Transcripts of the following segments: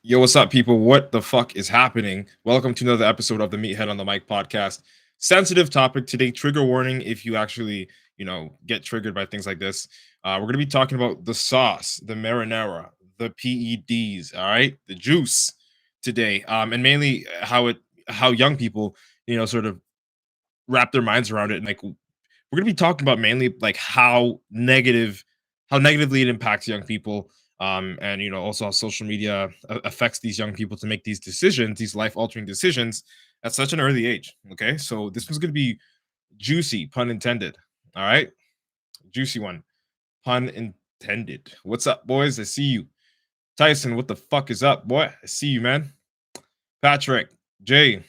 Yo, what's up, people? What the fuck is happening? Welcome to another episode of the Meathead on the Mic podcast. Sensitive topic today. Trigger warning if you actually, get triggered by things like this. We're gonna be talking about the sauce, the marinara, the PEDs. All right, the juice today, and mainly how young people, sort of wrap their minds around it. And like, we're gonna be talking about mainly like how negatively it impacts young people, and also how social media affects these young people to make these decisions, these life altering decisions at such an early age. Okay, so this one's gonna be juicy, pun intended. All right, juicy one, pun intended. What's up, boys? I see you. Tyson, what the fuck is up, boy? I see you, man. Patrick, Jay,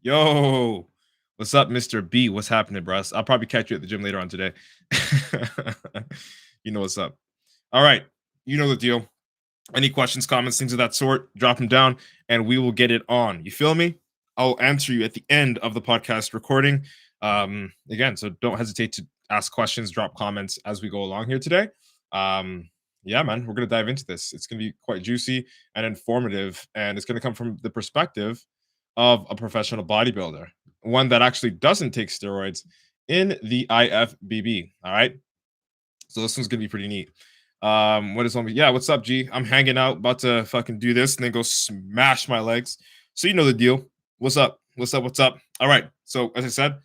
yo, what's up, Mr. B? What's happening, bro? I'll probably catch you at the gym later on today. You know what's up. All right, you know the deal. Any questions, comments, things of that sort, drop them down and we will get it on. You feel me? I'll answer you at the end of the podcast recording. Again, so don't hesitate to ask questions, drop comments as we go along here today. Yeah, man, we're gonna dive into this. It's gonna be quite juicy and informative, and it's gonna come from the perspective of a professional bodybuilder, one that actually doesn't take steroids in the IFBB. All right, so this one's gonna be pretty neat. What is on me? Yeah, what's up, G? I'm hanging out, about to fucking do this and then go smash my legs. So you know the deal. What's up? What's up? What's up? All right. So as I said,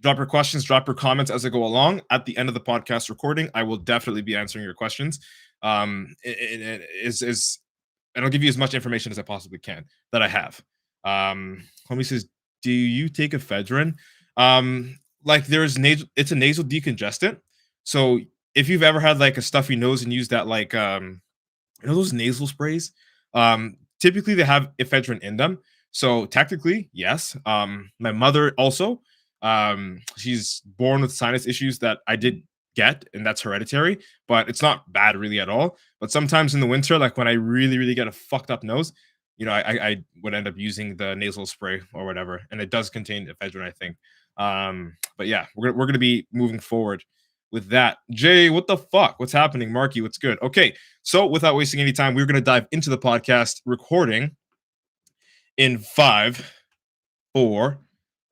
drop your questions, drop your comments as I go along. At the end of the podcast recording, I will definitely be answering your questions. And I'll give you as much information as I possibly can that I have. Homie says, "Do you take ephedrine?" Like there's nasal, it's a nasal decongestant. So if you've ever had like a stuffy nose and used that like those nasal sprays, typically they have ephedrine in them. So technically, yes. My mother also, she's born with sinus issues that I did get, and that's hereditary, but it's not bad really at all. But sometimes in the winter, like when I really, really get a fucked up nose, I would end up using the nasal spray or whatever, and it does contain ephedrine, I think. But yeah, we're gonna be moving forward with that. Jay, what the fuck? What's happening? Marky, what's good? Okay, so without wasting any time, we're gonna dive into the podcast recording in 5, 4,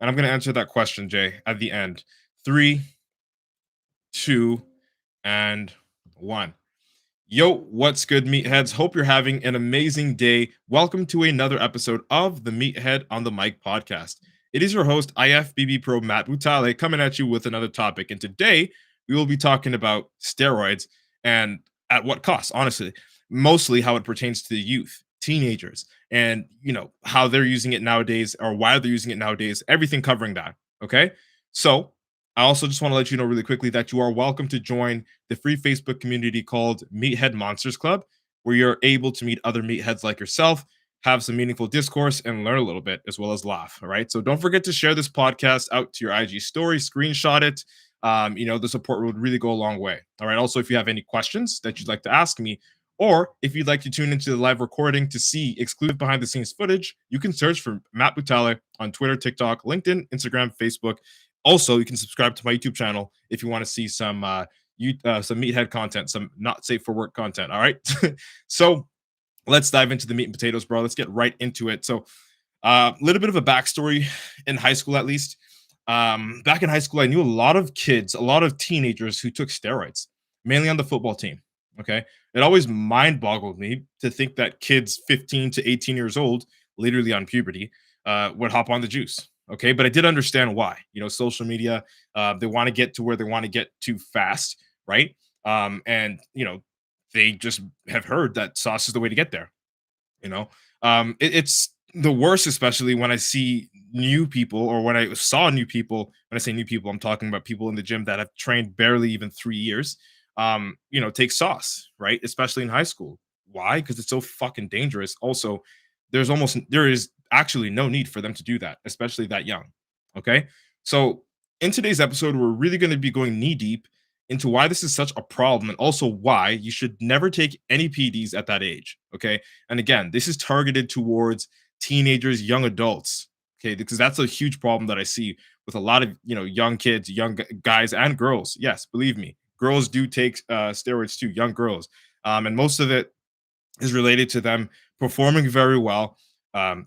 and I'm gonna answer that question, Jay, at the end. 3, 2, and 1. Yo, what's good, meatheads? Hope you're having an amazing day. Welcome to another episode of the Meathead on the Mic podcast. It is your host, IFBB Pro Matt Butale, coming at you with another topic. And today we will be talking about steroids and at what cost, honestly, mostly how it pertains to the youth, teenagers, and how they're using it nowadays or why they're using it nowadays, everything covering that. Okay. So I also just want to let you know really quickly that you are welcome to join the free Facebook community called Meathead Monsters Club, where you're able to meet other meatheads like yourself, have some meaningful discourse, and learn a little bit as well as laugh. All right. So don't forget to share this podcast out to your IG story, screenshot it. The support would really go a long way. All right. Also, if you have any questions that you'd like to ask me, or if you'd like to tune into the live recording to see exclusive behind the scenes footage, you can search for Matt Butale on Twitter, TikTok, LinkedIn, Instagram, Facebook. Also, you can subscribe to my YouTube channel if you want to see some some meathead content, some not safe for work content. All right. So let's dive into the meat and potatoes, bro. Let's get right into it. So a little bit of a backstory in high school, at least. Back in high school, I knew a lot of kids, a lot of teenagers who took steroids, mainly on the football team. Okay. It always mind boggled me to think that kids 15 to 18 years old, literally on puberty, would hop on the juice. Okay. But I did understand why. Social media, they want to get to where they want to get to fast. Right. And, they just have heard that sauce is the way to get there. You know, it's the worst, especially when I see new people or when I saw new people. When I say new people, I'm talking about people in the gym that have trained barely even 3 years. Take sauce, right? Especially in high school. Why? Because it's so fucking dangerous. Also, there is actually no need for them to do that, especially that young. Okay. So in today's episode, we're really going to be going knee deep into why this is such a problem and also why you should never take any PDs at that age. Okay. And again, this is targeted towards teenagers, young adults. Okay. Because that's a huge problem that I see with a lot of, young kids, young guys and girls. Yes, believe me, girls do take steroids too, young girls. And most of it is related to them performing very well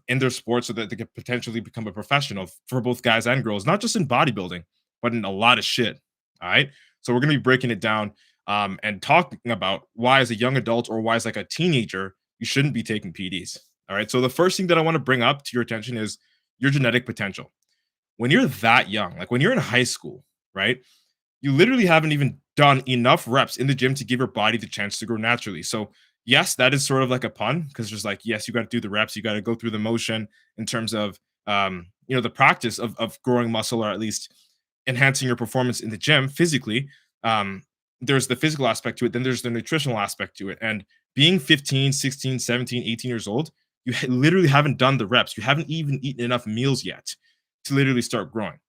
in their sport so that they could potentially become a professional for both guys and girls, not just in bodybuilding, but in a lot of shit. All right. So we're going to be breaking it down and talking about why, as a young adult or why, as like a teenager, you shouldn't be taking PDs. All right. So the first thing that I want to bring up to your attention is your genetic potential. When you're that young, like when you're in high school, right? You literally haven't even done enough reps in the gym to give your body the chance to grow naturally. So, yes, that is sort of like a pun because there's like, yes, you got to do the reps, you got to go through the motion in terms of, the practice of growing muscle or at least enhancing your performance in the gym physically. There's the physical aspect to it, then there's the nutritional aspect to it. And being 15, 16, 17, 18 years old, you literally haven't done the reps. You haven't even eaten enough meals yet to literally start growing.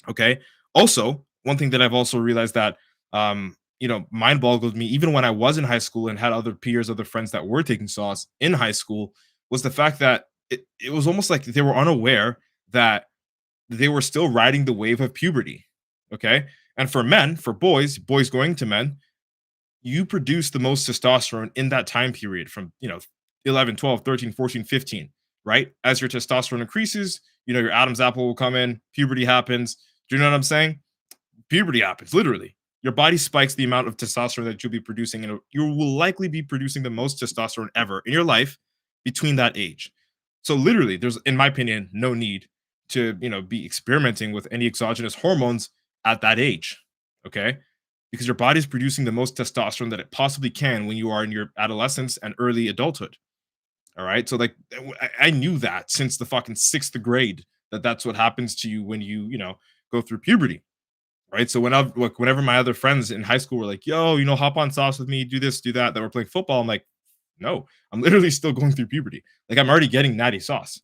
Okay. Also, one thing that I've also realized that mind boggled me even when I was in high school and had other peers, other friends that were taking sauce in high school was the fact that it was almost like they were unaware that they were still riding the wave of puberty. Okay. And for men, for boys going to men, you produce the most testosterone in that time period from, 11, 12, 13, 14, 15, right? As your testosterone increases, your Adam's apple will come in, puberty happens. Do you know what I'm saying? Puberty happens, literally. Your body spikes the amount of testosterone that you'll be producing, and you will likely be producing the most testosterone ever in your life between that age. So, literally, there's, in my opinion, no need to, be experimenting with any exogenous hormones at that age. Okay. Because your body is producing the most testosterone that it possibly can when you are in your adolescence and early adulthood. All right. So, like, I knew that since the fucking sixth grade that that's what happens to you when you go through puberty. Right. So whenever my other friends in high school were like, yo, hop on sauce with me, do this, do that, were playing football, I'm like, no, I'm literally still going through puberty. Like I'm already getting natty sauce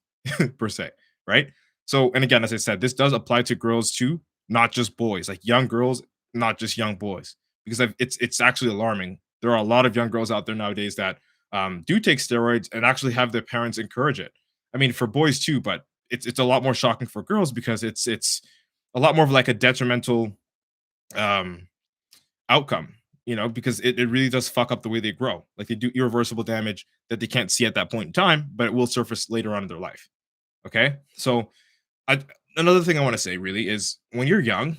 per se. Right. So, and again, as I said, this does apply to girls too, not just boys, like young girls, not just young boys, because it's actually alarming. There are a lot of young girls out there nowadays that do take steroids and actually have their parents encourage it. I mean, for boys too, but it's a lot more shocking for girls because it's a lot more of like a detrimental um outcome, because it really does fuck up the way they grow. Like they do irreversible damage that they can't see at that point in time, but it will surface later on in their life. Okay. So I another thing I want to say really is when you're young,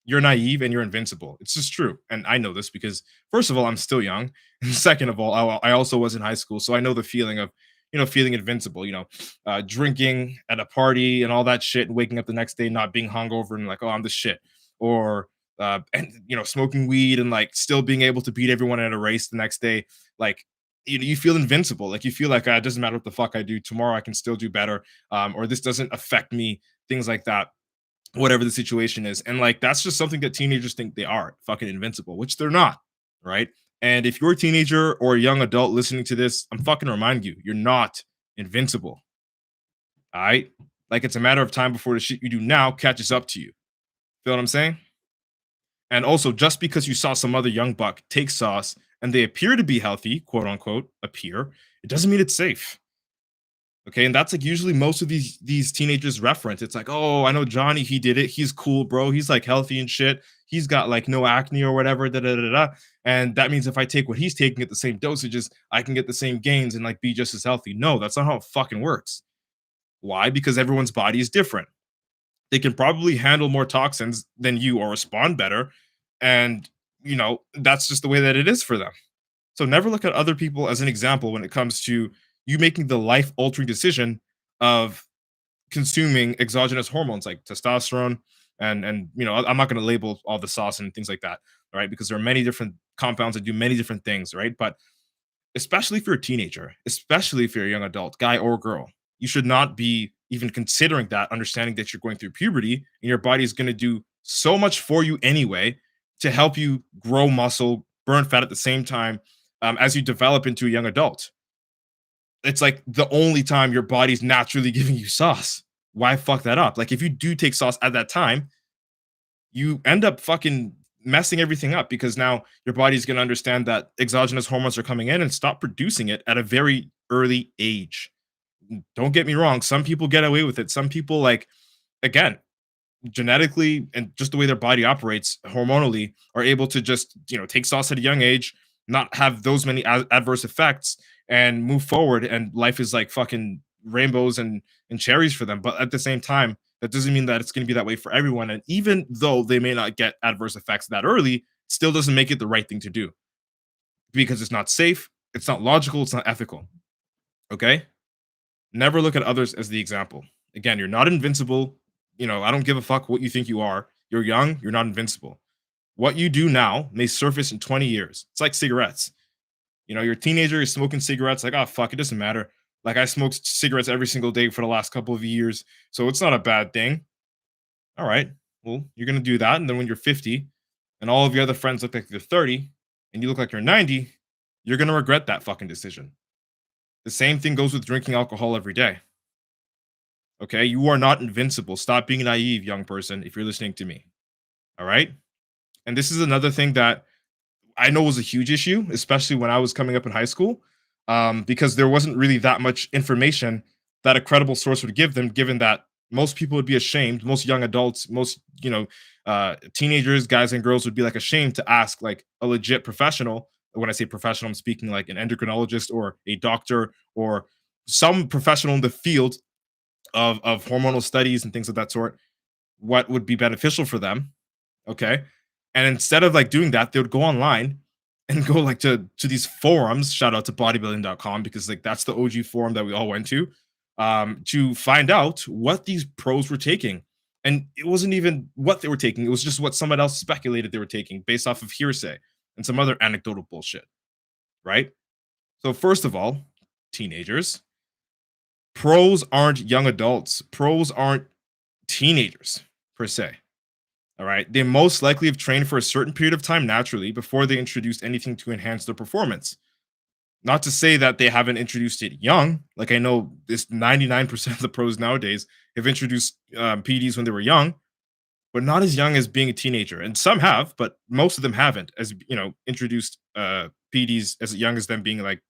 you're naive and you're invincible. It's just true. And I know this because first of all, I'm still young. And second of all, I also was in high school. So I know the feeling of, feeling invincible, drinking at a party and all that shit and waking up the next day not being hungover and like, oh, I'm the shit. Or and smoking weed and like still being able to beat everyone at a race the next day. Like you feel invincible. Like you feel like it doesn't matter what the fuck I do tomorrow, I can still do better. Or this doesn't affect me, things like that, whatever the situation is. And like that's just something that teenagers think they are fucking invincible, which they're not, right? And if you're a teenager or a young adult listening to this, I'm fucking remind you, you're not invincible. All right. Like it's a matter of time before the shit you do now catches up to you. Feel what I'm saying? And also, just because you saw some other young buck take sauce and they appear to be healthy, quote unquote, appear, it doesn't mean it's safe. Okay, and that's like usually most of these teenagers reference. It's like, oh, I know Johnny, he did it. He's cool, bro. He's like healthy and shit. He's got like no acne or whatever. Da, da, da, da. And that means if I take what he's taking at the same dosages, I can get the same gains and like be just as healthy. No, that's not how it fucking works. Why? Because everyone's body is different. They can probably handle more toxins than you or respond better. And that's just the way that it is for them. So never look at other people as an example when it comes to you making the life altering decision of consuming exogenous hormones like testosterone and I'm not going to label all the sauce and things like that, right? Because there are many different compounds that do many different things, right? But especially if you're a teenager, especially if you're a young adult, guy or girl, you should not be even considering that, understanding that you're going through puberty and your body is going to do so much for you anyway to help you grow muscle, burn fat at the same time as you develop into a young adult. It's like the only time your body's naturally giving you sauce. Why fuck that up? Like if you do take sauce at that time, you end up fucking messing everything up because now your body's going to understand that exogenous hormones are coming in and stop producing it at a very early age. Don't get me wrong, some people get away with it. Some people like again, genetically and just the way their body operates hormonally are able to just take sauce at a young age, not have those many adverse effects and move forward, and life is like fucking rainbows and cherries for them. But at the same time, that doesn't mean that it's going to be that way for everyone. And even though they may not get adverse effects that early, still doesn't make it the right thing to do, because it's not safe, it's not logical, it's not ethical. Okay? Never look at others as the example. Again, you're not invincible. I don't give a fuck what you think you are. You're young, you're not invincible. What you do now may surface in 20 years. It's like cigarettes. You're a teenager, you're smoking cigarettes, like, oh, fuck, it doesn't matter. Like, I smoked cigarettes every single day for the last couple of years, so it's not a bad thing. All right, well, you're going to do that. And then when you're 50 and all of your other friends look like they're 30 and you look like you're 90, you're going to regret that fucking decision. The same thing goes with drinking alcohol every day. Okay, you are not invincible. Stop being naive, young person, if you're listening to me. All right. And this is another thing that I know was a huge issue, especially when I was coming up in high school, because there wasn't really that much information that a credible source would give them, given that most people would be ashamed, most young adults, most, teenagers, guys and girls would be like ashamed to ask like a legit professional. When I say professional, I'm speaking like an endocrinologist or a doctor or some professional in the field of hormonal studies and things of that sort, what would be beneficial for them. Okay. And instead of like doing that, they would go online and go like to these forums. Shout out to bodybuilding.com, because like that's the OG forum that we all went to find out what these pros were taking. And it wasn't even what they were taking, it was just what someone else speculated they were taking based off of hearsay and some other anecdotal bullshit. Right. So, first of all, teenagers, pros aren't young adults, pros aren't teenagers per se. All right. They most likely have trained for a certain period of time naturally before they introduced anything to enhance their performance. Not to say that they haven't introduced it young. Like, I know this 99% of the pros nowadays have introduced PDs when they were young, but not as young as being a teenager. And some have, but most of them haven't, as introduced PDs as young as them being like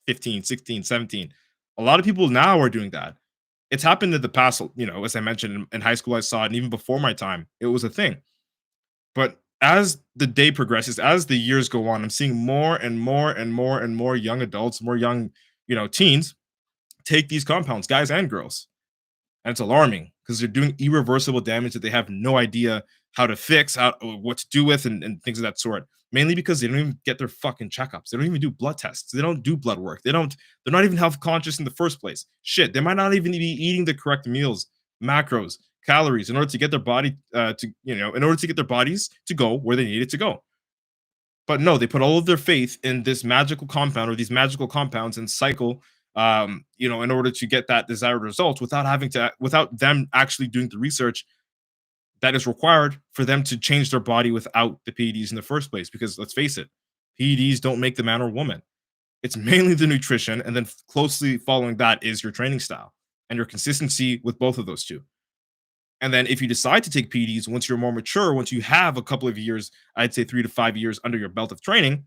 15, 16, 17. A lot of people now are doing that. It's happened in the past, as I mentioned in high school, I saw it, and even before my time, it was a thing. But as the day progresses, as the years go on, I'm seeing more and more and more and more young adults, more young, teens take these compounds, guys and girls. And it's alarming because they're doing irreversible damage that they have no idea how to fix, how what to do with, and things of that sort. Mainly because they don't even get their fucking checkups. They don't even do blood tests. They don't do blood work. They're not even health conscious in the first place. Shit, they might not even be eating the correct meals, macros, calories in order to get their body in order to get their bodies to go where they need it to go. But no, they put all of their faith in this magical compound or these magical compounds and cycle, in order to get that desired result without them actually doing the research that is required for them to change their body without the PEDs in the first place. Because let's face it, PEDs don't make the man or woman. It's mainly the nutrition, and then closely following that is your training style and your consistency with both of those two. And then if you decide to take PEDs once you're more mature, once you have a couple of years, I'd say 3 to 5 years under your belt of training,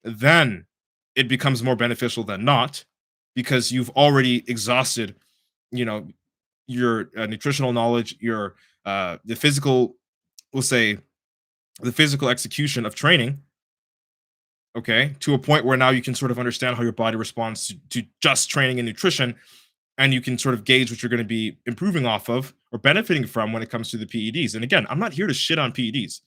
then it becomes more beneficial than not, because you've already exhausted, you know, your nutritional knowledge, your the physical, we'll say, the physical execution of training. Okay, to a point where now you can sort of understand how your body responds to just training and nutrition, and you can sort of gauge what you're going to be improving off of or benefiting from when it comes to the PEDs. And again, I'm not here to shit on PEDs.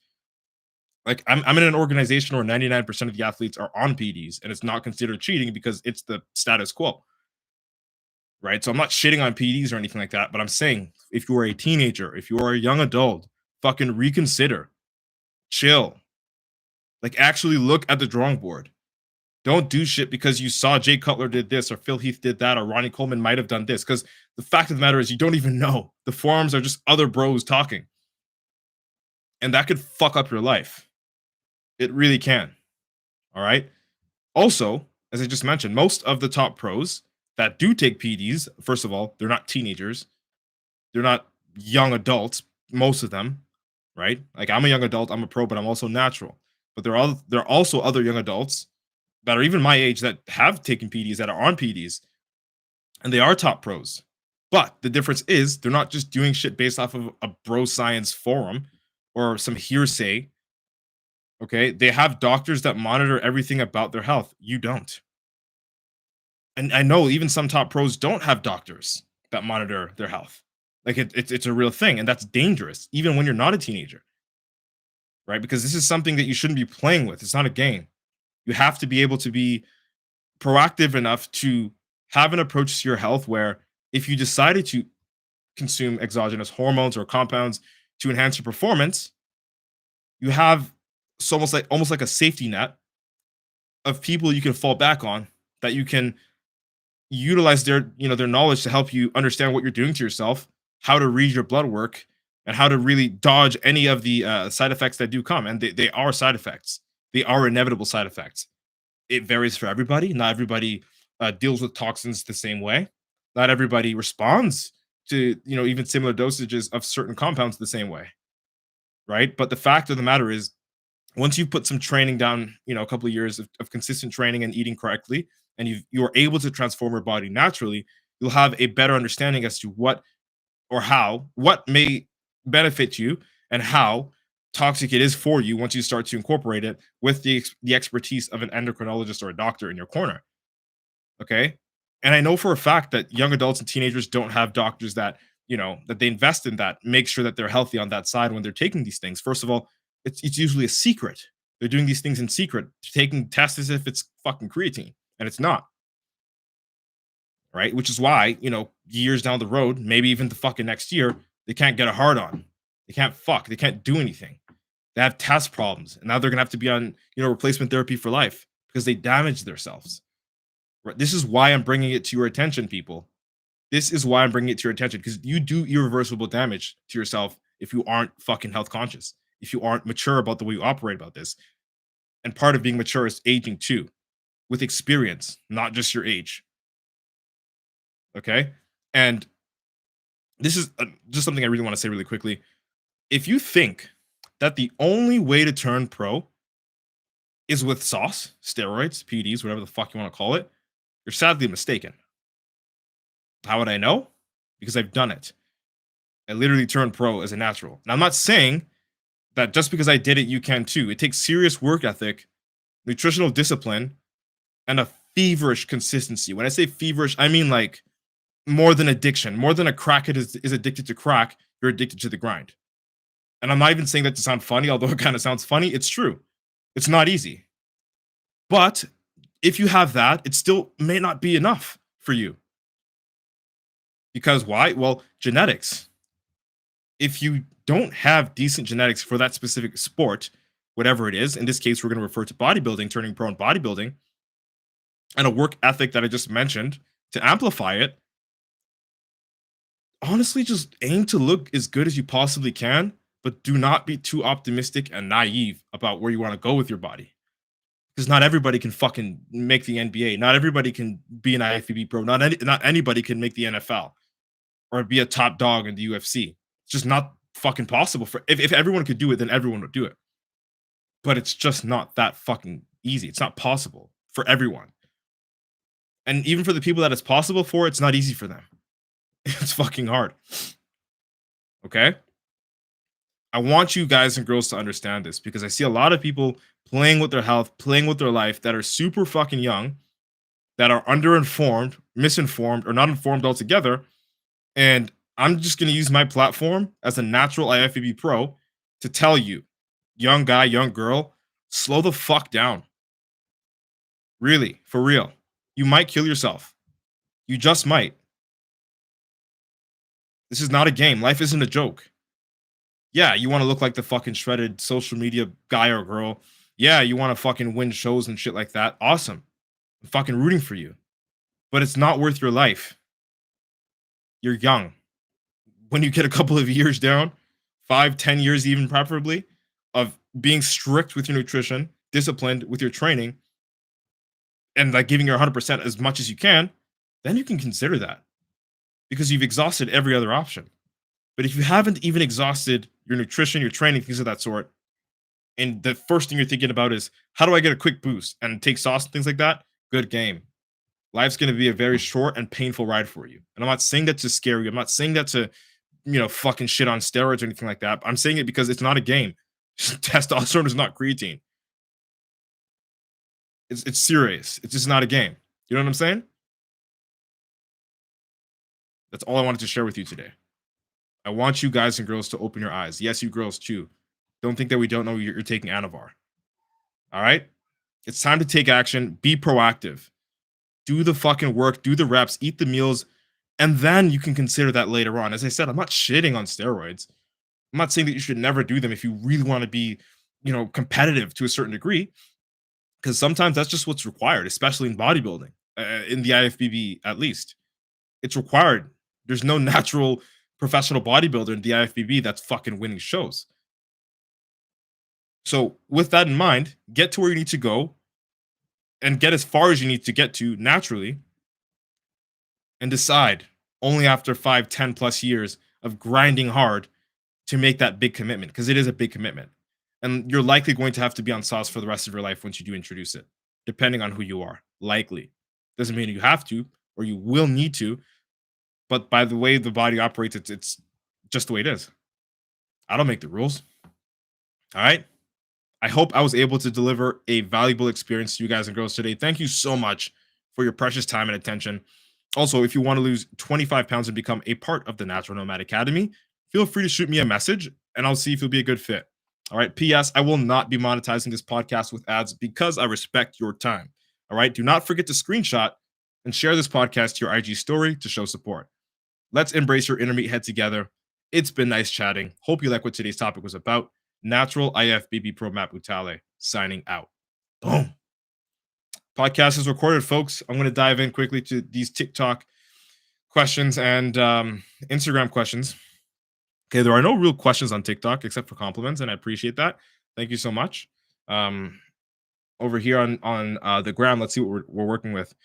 Like, I'm in an organization where 99% of the athletes are on PEDs, and it's not considered cheating because it's the status quo, right? So I'm not shitting on PEDs or anything like that, but I'm saying if you are a teenager, if you are a young adult, fucking reconsider, chill, like actually look at the drawing board. Don't do shit because you saw Jay Cutler did this or Phil Heath did that or Ronnie Coleman might have done this. Because the fact of the matter is, you don't even know. The forums are just other bros talking, and that could fuck up your life. It really can. All right. Also, as I just mentioned, most of the top pros that do take PEDs, first of all, they're not teenagers. They're not young adults, most of them, right? Like, I'm a young adult, I'm a pro, but I'm also natural. But there are also other young adults that are even my age that have taken PEDs, that are on PEDs, and they are top pros. But the difference is they're not just doing shit based off of a bro science forum or some hearsay. Okay, they have doctors that monitor everything about their health. You don't. And I know even some top pros don't have doctors that monitor their health. Like it's a real thing, and that's dangerous, even when you're not a teenager, right? Because this is something that you shouldn't be playing with. It's not a game. You have to be able to be proactive enough to have an approach to your health where if you decided to consume exogenous hormones or compounds to enhance your performance, you have almost like a safety net of people you can fall back on that you can utilize their knowledge to help you understand what you're doing to yourself, how to read your blood work, and how to really dodge any of the side effects that do come. And they are side effects. They are inevitable side effects. It varies for everybody. Not everybody deals with toxins the same way. Not everybody responds to even similar dosages of certain compounds the same way, right? But the fact of the matter is, once you put some training down, a couple of years of consistent training and eating correctly, and you're able to transform your body naturally, you'll have a better understanding as to what may benefit you and how toxic it is for you once you start to incorporate it with the expertise of an endocrinologist or a doctor in your corner. Okay. And I know for a fact that young adults and teenagers don't have doctors that they invest in, that make sure that they're healthy on that side when they're taking these things. First of all, it's usually a secret. They're doing these things in secret, taking tests as if it's fucking creatine, and it's not, right? Which is why, years down the road, maybe even the fucking next year, they can't get a hard on. They can't fuck. They can't do anything. They have test problems. And now they're gonna have to be on, replacement therapy for life because they damaged themselves. Right? This is why I'm bringing it to your attention, people. This is why I'm bringing it to your attention, because you do irreversible damage to yourself if you aren't fucking health conscious, if you aren't mature about the way you operate about this. And part of being mature is aging too, with experience, not just your age. Okay. And this is just something I really want to say really quickly. If you think that the only way to turn pro is with sauce, steroids, PEDs, whatever the fuck you want to call it, you're sadly mistaken. How would I know? Because I've done it. I literally turned pro as a natural. Now, I'm not saying that just because I did it, you can too. It takes serious work ethic, nutritional discipline, and a feverish consistency. When I say feverish, I mean like more than addiction, more than a crackhead is addicted to crack, you're addicted to the grind. And I'm not even saying that to sound funny, although it kind of sounds funny. It's true. It's not easy. But if you have that, it still may not be enough for you. Because why? Well, genetics. If you don't have decent genetics for that specific sport, whatever it is, in this case, we're going to refer to bodybuilding, turning pro in bodybuilding, and a work ethic that I just mentioned to amplify it, honestly, just aim to look as good as you possibly can, but do not be too optimistic and naive about where you want to go with your body. Because not everybody can fucking make the NBA. Not everybody can be an IFBB pro. Not anybody can make the NFL or be a top dog in the UFC. It's just not fucking possible. If everyone could do it, then everyone would do it. But it's just not that fucking easy. It's not possible for everyone. And even for the people that it's possible for, it's not easy for them. It's fucking hard. Okay? I want you guys and girls to understand this, because I see a lot of people playing with their health, playing with their life, that are super fucking young, that are underinformed, misinformed, or not informed altogether. And I'm just going to use my platform as a natural IFBB pro to tell you, young guy, young girl, slow the fuck down. Really, for real. You might kill yourself. You just might. This is not a game. Life isn't a joke. Yeah, you want to look like the fucking shredded social media guy or girl. Yeah, you want to fucking win shows and shit like that. Awesome. I'm fucking rooting for you. But it's not worth your life. You're young. When you get a couple of years down, 5, 10 years even preferably, of being strict with your nutrition, disciplined with your training, and like giving your 100% as much as you can, then you can consider that, because you've exhausted every other option. But if you haven't even exhausted your nutrition, your training, things of that sort, and the first thing you're thinking about is, how do I get a quick boost and take sauce and things like that? Good game. Life's going to be a very short and painful ride for you. And I'm not saying that to scare you. I'm not saying that to, fucking shit on steroids or anything like that. I'm saying it because it's not a game. Testosterone is not creatine. It's serious. It's just not a game. You know what I'm saying? That's all I wanted to share with you today. I want you guys and girls to open your eyes. Yes, you girls too. Don't think that we don't know you're taking Anavar. All right? It's time to take action. Be proactive. Do the fucking work, do the reps, eat the meals, and then you can consider that later on. As I said, I'm not shitting on steroids. I'm not saying that you should never do them if you really want to be, competitive to a certain degree, because sometimes that's just what's required, especially in bodybuilding, in the IFBB at least. It's required. There's no natural professional bodybuilder in the IFBB that's fucking winning shows. So, with that in mind, get to where you need to go and get as far as you need to get to naturally and decide only after 5, 10 plus years of grinding hard to make that big commitment, because it is a big commitment. And you're likely going to have to be on sauce for the rest of your life once you do introduce it, depending on who you are. Likely. Doesn't mean you have to or you will need to, but by the way the body operates, it's just the way it is. I don't make the rules. All right. I hope I was able to deliver a valuable experience to you guys and girls today. Thank you so much for your precious time and attention. Also, if you want to lose 25 pounds and become a part of the Natural Nomad Academy, feel free to shoot me a message and I'll see if you'll be a good fit. All right. P.S. I will not be monetizing this podcast with ads because I respect your time. All right. Do not forget to screenshot and share this podcast to your IG story to show support. Let's embrace your inner meathead together. It's been nice chatting. Hope you like what today's topic was about. Natural IFBB Pro Matt Butale signing out. Boom. Podcast is recorded, folks. I'm going to dive in quickly to these TikTok questions and Instagram questions. Okay, there are no real questions on TikTok except for compliments, and I appreciate that. Thank you so much. Over here on the gram, let's see what we're working with.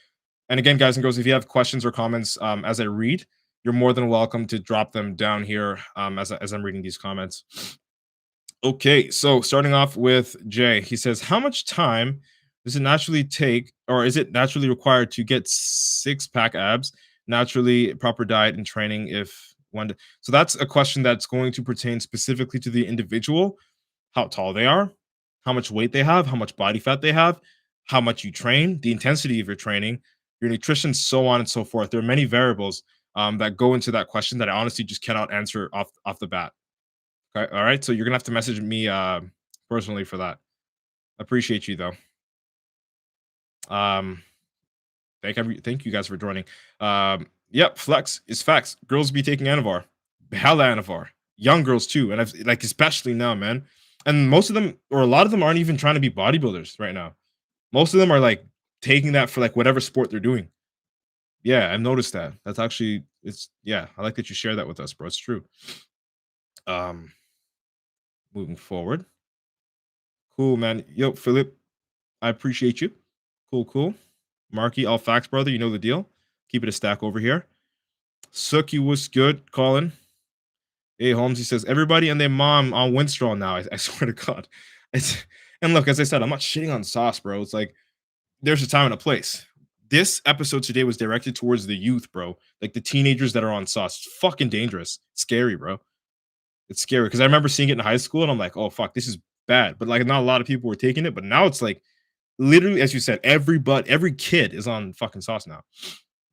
And again, guys and girls, if you have questions or comments as I read, you're more than welcome to drop them down here as I'm reading these comments. Okay, so starting off with Jay, he says, how much time does it naturally take, or is it naturally required to get six-pack abs, naturally proper diet and training if one? So that's a question that's going to pertain specifically to the individual, how tall they are, how much weight they have, how much body fat they have, how much you train, the intensity of your training, your nutrition, so on and so forth. There are many variables that go into that question that I honestly just cannot answer off the bat. Okay, all right. So you're gonna have to message me personally for that. Appreciate you though. Thank you guys for joining. Yep, flex is facts. Girls be taking Anavar, hella Anavar. Young girls too, and I've like especially now, man. And most of them, or a lot of them, aren't even trying to be bodybuilders right now. Most of them are like taking that for like whatever sport they're doing. Yeah, I've noticed that. That's actually yeah. I like that you share that with us, bro. It's true. Moving forward. Cool, man. Yo, Philip, I appreciate you. Cool. Marky, all facts, brother. You know the deal. Keep it a stack over here. Suki was good, Colin. Hey, Holmes, he says, everybody and their mom on Winstrol now. I swear to God. And look, as I said, I'm not shitting on sauce, bro. It's like, there's a time and a place. This episode today was directed towards the youth, bro. Like the teenagers that are on sauce. It's fucking dangerous. It's scary, bro. It's scary because I remember seeing it in high school and I'm like, oh, fuck, this is bad. But like, not a lot of people were taking it. But now it's like, literally, as you said, every kid is on fucking sauce now.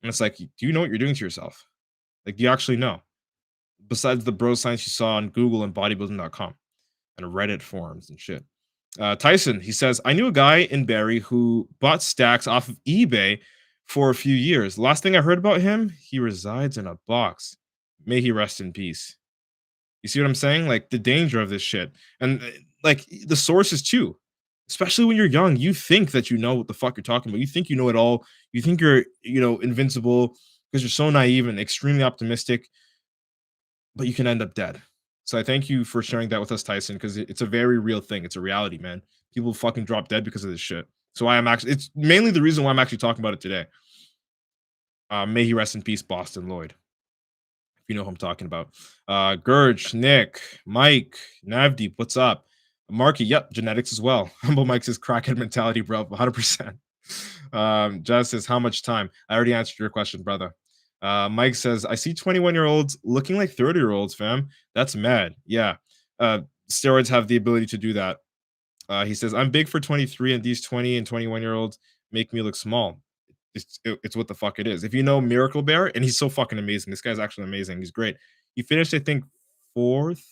And it's like, do you know what you're doing to yourself? Like, do you actually know? Besides the bro science you saw on Google and bodybuilding.com and Reddit forums and shit. Tyson, he says, I knew a guy in Barrie who bought stacks off of eBay for a few years. Last thing I heard about him, he resides in a box. May he rest in peace. You see what I'm saying? Like the danger of this shit. And like the sources too. Especially when you're young, you think that you know what the fuck you're talking about. You think you know it all. You think you're, invincible because you're so naive and extremely optimistic, but you can end up dead. So I thank you for sharing that with us, Tyson, because it's a very real thing. It's a reality, man. People fucking drop dead because of this shit. So it's mainly the reason why I'm actually talking about it today. May he rest in peace, Boston Lloyd. If you know who I'm talking about. Gurge, Nick, Mike, Navdeep, what's up? Marky, yep, genetics as well. Humble Mike says crackhead mentality, bro, 100%. Jazz says, how much time? I already answered your question, brother. Mike says, I see 21-year-olds looking like 30-year-olds, fam. That's mad. Yeah. Steroids have the ability to do that. He says, I'm big for 23, and these 20 and 21-year-olds make me look small. It's what the fuck it is. If you know Miracle Bear, and he's so fucking amazing. This guy's actually amazing. He's great. He finished, I think, fourth,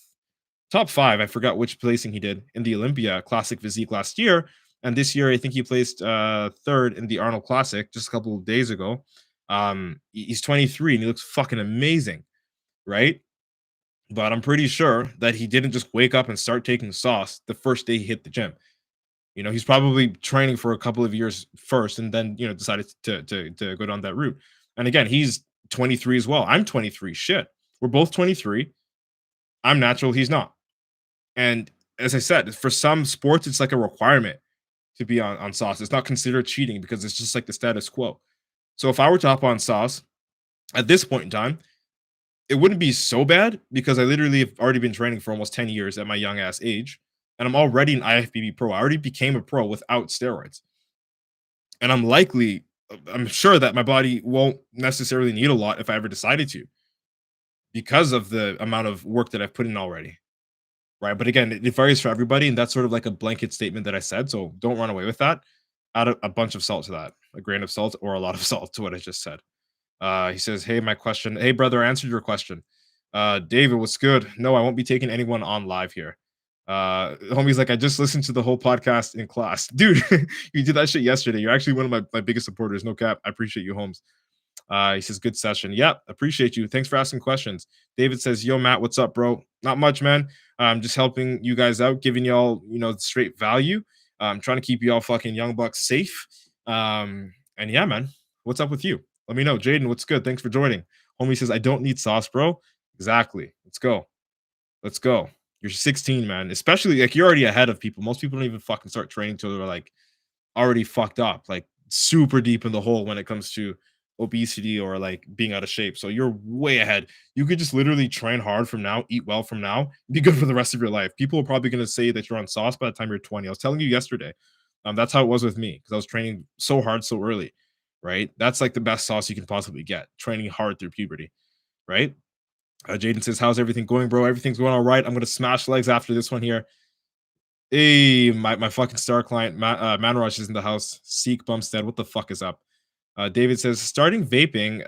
top five. I forgot which placing he did in the Olympia Classic Physique last year. And this year, I think he placed third in the Arnold Classic just a couple of days ago. He's 23 and he looks fucking amazing, right? But I'm pretty sure that he didn't just wake up and start taking sauce the first day he hit the gym. He's probably training for a couple of years first, and then decided to go down that route. And again, he's 23 as well. I'm 23. Shit, we're both 23. I'm natural. He's not. And as I said, for some sports, it's like a requirement to be on sauce. It's not considered cheating because it's just like the status quo. So if I were to hop on sauce at this point in time, it wouldn't be so bad because I literally have already been training for almost 10 years at my young ass age. And I'm already an IFBB pro. I already became a pro without steroids. And I'm sure that my body won't necessarily need a lot if I ever decided to because of the amount of work that I've put in already. Right. But again, it varies for everybody. And that's sort of like a blanket statement that I said. So don't run away with that. Add a bunch of salt to that, a grain of salt or a lot of salt to what I just said. He says, "Hey, my question. Hey, brother, I answered your question. David, what's good? No, I won't be taking anyone on live here. Homie's like, I just listened to the whole podcast in class, dude. You did that shit yesterday. You're actually one of my biggest supporters. No cap. I appreciate you, Holmes. He says, good session. Yep, appreciate you. Thanks for asking questions. David says, yo, Matt, what's up, bro? Not much, man. I'm just helping you guys out, giving y'all, straight value. I'm trying to keep y'all fucking young bucks safe. And yeah, man, what's up with you? Let me know. Jaden, what's good? Thanks for joining. Homie says, I don't need sauce, bro. Exactly. Let's go. Let's go. You're 16, man. Especially like you're already ahead of people. Most people don't even fucking start training till they're like already fucked up, like super deep in the hole when it comes to obesity or like being out of shape. So you're way ahead. You could just literally train hard from now, eat well from now, be good for the rest of your life. People are probably going to say that you're on sauce by the time you're 20. I was telling you yesterday. That's how it was with me because I was training so hard so early, right? That's like the best sauce you can possibly get, training hard through puberty, right? Jaden says, how's everything going, bro? Everything's going all right. I'm going to smash legs after this one here. Hey, my fucking star client, Manrush is in the house. Seek Bumstead, what the fuck is up? David says, started vaping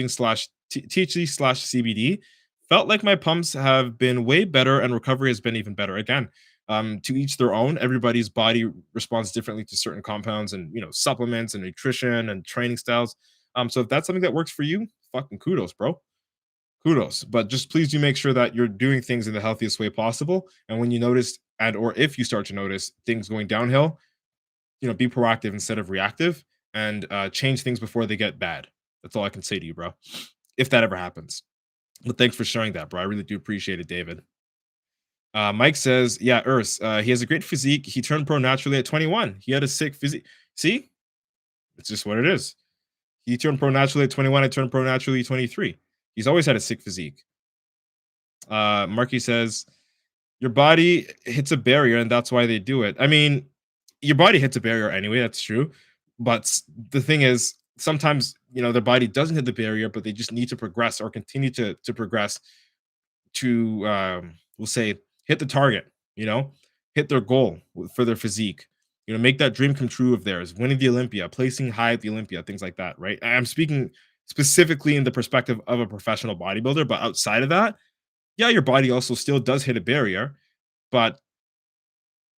slash THC slash CBD. Felt like my pumps have been way better and recovery has been even better. Again, to each their own. Everybody's body responds differently to certain compounds and supplements and nutrition and training styles. So if that's something that works for you, fucking kudos, bro. Kudos. But just please do make sure that you're doing things in the healthiest way possible. And when you notice and or if you start to notice things going downhill, be proactive instead of reactive and change things before they get bad. That's all I can say to you, bro. If that ever happens. But thanks for sharing that, bro. I really do appreciate it, David. Mike says, yeah, Urs, he has a great physique. He turned pro naturally at 21. He had a sick physique. See? It's just what it is. He turned pro naturally at 21. I turned pro naturally at 23. He's always had a sick physique. Marky says, your body hits a barrier and that's why they do it. I mean, your body hits a barrier anyway. That's true. But the thing is, sometimes, their body doesn't hit the barrier, but they just need to progress or continue to progress to, we'll say, hit the target, hit their goal for their physique, make that dream come true of theirs, winning the Olympia, placing high at the Olympia, things like that, right? I'm speaking specifically in the perspective of a professional bodybuilder, but outside of that, yeah, your body also still does hit a barrier, but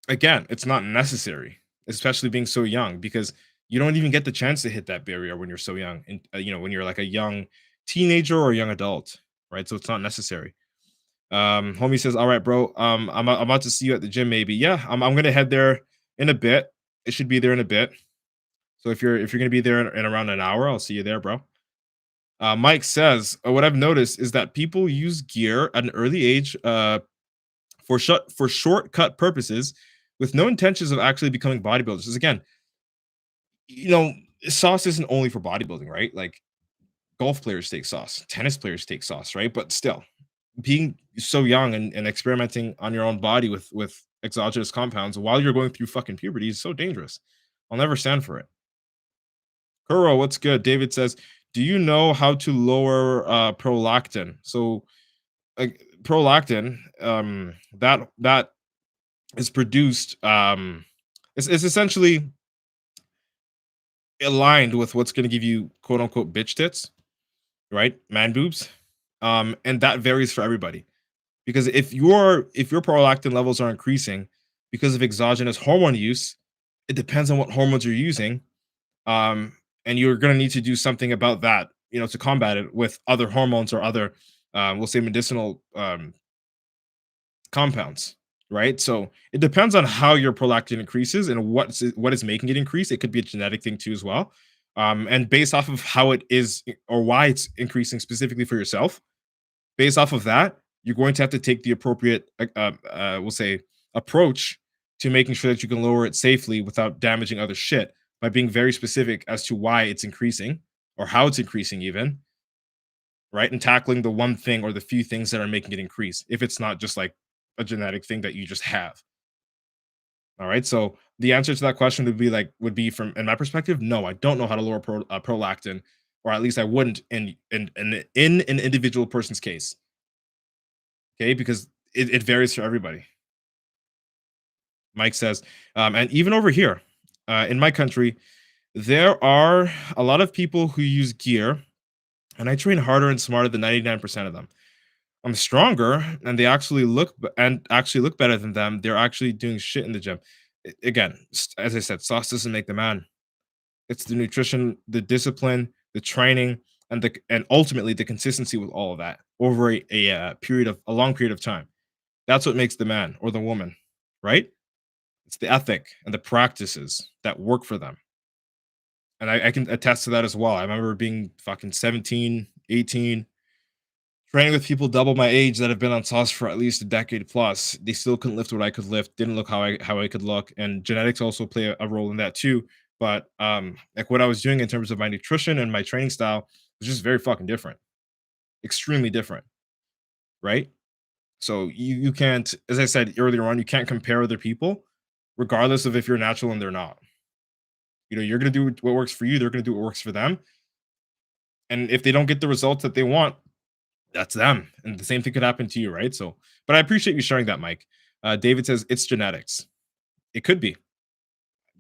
again, it's not necessary, especially being so young, because you don't even get the chance to hit that barrier when you're so young, and when you're like a young teenager or a young adult, right? So it's not necessary. Homie says, all right, bro. I'm about to see you at the gym, maybe. Yeah, I'm gonna head there in a bit. It should be there in a bit. So if you're gonna be there in around an hour, I'll see you there, bro. Mike says, what I've noticed is that people use gear at an early age for shortcut purposes with no intentions of actually becoming bodybuilders. Because again, sauce isn't only for bodybuilding, right? Like golf players take sauce, tennis players take sauce, right? But still, being so young and experimenting on your own body with exogenous compounds while you're going through fucking puberty is so dangerous. I'll never stand for it. Kuro, what's good? David says, do you know how to lower prolactin? So prolactin, that is produced, it's essentially aligned with what's going to give you quote unquote bitch tits, right? Man boobs. And that varies for everybody. Because if your prolactin levels are increasing because of exogenous hormone use, it depends on what hormones you're using. Um, and you're going to need to do something about that, to combat it with other hormones or other, we'll say, medicinal compounds, right? So it depends on how your prolactin increases and what is making it increase. It could be a genetic thing too as well. And based off of how it is or why it's increasing specifically for yourself, based off of that, you're going to have to take the appropriate, we'll say, approach to making sure that you can lower it safely without damaging other shit by being very specific as to why it's increasing or how it's increasing, even, right? And tackling the one thing or the few things that are making it increase, if it's not just like a genetic thing that you just have. All right. So the answer to that question would be from in my perspective, no, I don't know how to lower prolactin, or at least I wouldn't in an individual person's case. Okay, because it varies for everybody. Mike says, and even over here, in my country, there are a lot of people who use gear, and I train harder and smarter than 99% of them. I'm stronger, and they actually look better than them. They're actually doing shit in the gym. Again, as I said, sauce doesn't make the man. It's the nutrition, the discipline, the training, and ultimately the consistency with all of that over a long period of time. That's what makes the man or the woman, right? It's the ethic and the practices that work for them. And I can attest to that as well. I remember being fucking 17, 18, training with people double my age that have been on sauce for at least a decade plus. They still couldn't lift what I could lift, didn't look how I could look. And genetics also play a role in that too. But like what I was doing in terms of my nutrition and my training style was just very fucking different, extremely different, right? So you can't, as I said earlier on, you can't compare other people, regardless of if you're natural and they're not. You're gonna do what works for you. They're gonna do what works for them. And if they don't get the results that they want, that's them. And the same thing could happen to you, right? So, but I appreciate you sharing that, Mike. David says it's genetics. It could be.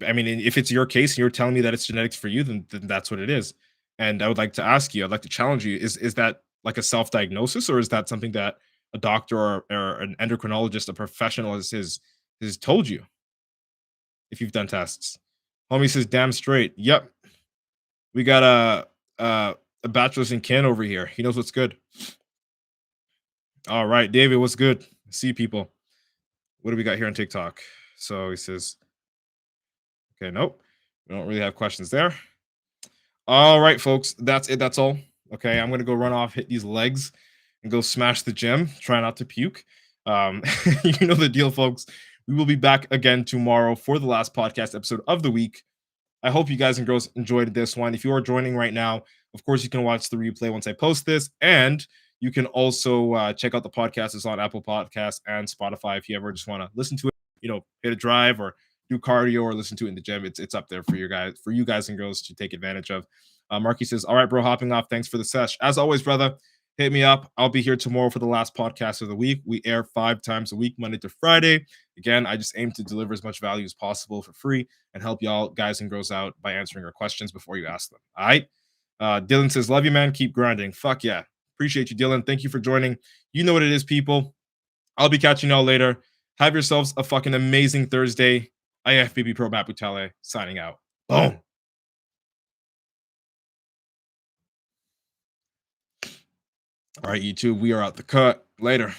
I mean, if it's your case and you're telling me that it's genetics for you, then that's what it is. And I would like to ask you, I'd like to challenge you: is that like a self-diagnosis, or is that something that a doctor or an endocrinologist, a professional, has told you if you've done tests? Homie says, "Damn straight. Yep, we got a bachelor's in Ken over here. He knows what's good." All right, David, what's good? See people. What do we got here on TikTok? So he says, okay, nope. We don't really have questions there. All right, folks, that's it. That's all. Okay, I'm gonna go run off, hit these legs, and go smash the gym. Try not to puke. Um, you know the deal, folks. We will be back again tomorrow for the last podcast episode of the week. I hope you guys and girls enjoyed this one. If you are joining right now, of course, you can watch the replay once I post this. And you can also check out the podcast. It's on Apple Podcasts and Spotify if you ever just want to listen to it, hit a drive or do cardio or listen to it in the gym. It's up there for you guys and girls to take advantage of. Marky says, all right, bro, hopping off. Thanks for the sesh. As always, brother, hit me up. I'll be here tomorrow for the last podcast of the week. We air 5 times a week, Monday to Friday. Again, I just aim to deliver as much value as possible for free and help y'all guys and girls out by answering your questions before you ask them. All right. Dylan says, love you, man. Keep grinding. Fuck yeah. Appreciate you, Dylan. Thank you for joining. You know what it is, people. I'll be catching y'all later. Have yourselves a fucking amazing Thursday. IFBB Pro Matt Butale signing out. Boom. All right, YouTube, we are out the cut. Later.